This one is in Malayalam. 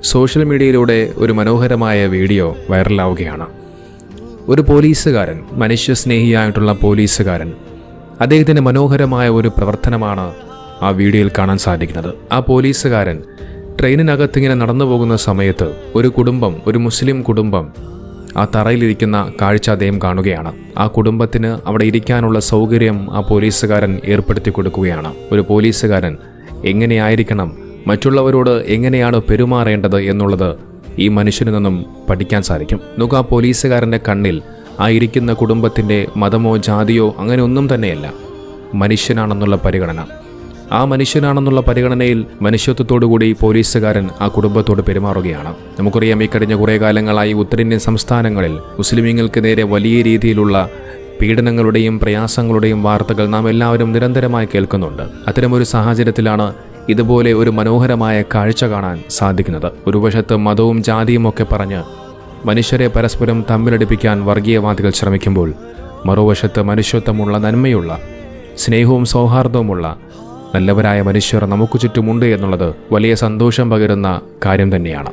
സോഷ്യൽ മീഡിയയിലൂടെ ഒരു മനോഹരമായ വീഡിയോ വൈറലാവുകയാണ്. ഒരു പോലീസുകാരൻ, മനുഷ്യസ്നേഹിയായിട്ടുള്ള പോലീസുകാരൻ, അദ്ദേഹത്തിൻ്റെ മനോഹരമായ ഒരു പ്രവർത്തനമാണ് ആ വീഡിയോയിൽ കാണാൻ സാധിക്കുന്നത്. ആ പോലീസുകാരൻ ട്രെയിനിനകത്തിങ്ങനെ നടന്നു പോകുന്ന സമയത്ത് ഒരു മുസ്ലിം കുടുംബം ആ തറയിലിരിക്കുന്ന കാഴ്ച അദ്ദേഹം കാണുകയാണ്. ആ കുടുംബത്തിന് അവിടെ ഇരിക്കാനുള്ള സൗകര്യം ആ പോലീസുകാരൻ ഏർപ്പെടുത്തി കൊടുക്കുകയാണ്. ഒരു പോലീസുകാരൻ എങ്ങനെയായിരിക്കണം, മറ്റുള്ളവരോട് എങ്ങനെയാണ് പെരുമാറേണ്ടത് എന്നുള്ളത് ഈ മനുഷ്യനിൽ നിന്നും പഠിക്കാൻ സാധിക്കും. നോക്കൂ, ആ പോലീസുകാരൻ്റെ കണ്ണിൽ ആ ഇരിക്കുന്ന കുടുംബത്തിൻ്റെ മതമോ ജാതിയോ അങ്ങനെ ഒന്നും തന്നെയല്ല, മനുഷ്യനാണെന്നുള്ള പരിഗണന. ആ മനുഷ്യനാണെന്നുള്ള പരിഗണനയിൽ മനുഷ്യത്വത്തോടുകൂടി പോലീസുകാരൻ ആ കുടുംബത്തോട് പെരുമാറുകയാണ്. നമുക്കറിയാം, ഈ കഴിഞ്ഞ കുറേ കാലങ്ങളായി ഉത്തരേന്ത്യൻ സംസ്ഥാനങ്ങളിൽ മുസ്ലിമീങ്ങൾക്ക് നേരെ വലിയ രീതിയിലുള്ള പീഡനങ്ങളുടെയും പ്രയാസങ്ങളുടെയും വാർത്തകൾ നാം എല്ലാവരും നിരന്തരമായി കേൾക്കുന്നുണ്ട്. അത്തരമൊരു സാഹചര്യത്തിലാണ് ഇതുപോലെ ഒരു മനോഹരമായ കാഴ്ച കാണാൻ സാധിക്കുന്നത്. ഒരു വശത്ത് മതവും ജാതിയും ഒക്കെ പറഞ്ഞ് മനുഷ്യരെ പരസ്പരം തമ്മിലടിപ്പിക്കാൻ വർഗീയവാദികൾ ശ്രമിക്കുമ്പോൾ, മറുവശത്ത് മനുഷ്യത്വമുള്ള, നന്മയുള്ള, സ്നേഹവും സൗഹാർദ്ദവുമുള്ള നല്ലവരായ മനുഷ്യർ നമുക്ക് ചുറ്റുമുണ്ട് എന്നുള്ളത് വലിയ സന്തോഷം പകരുന്ന കാര്യം തന്നെയാണ്.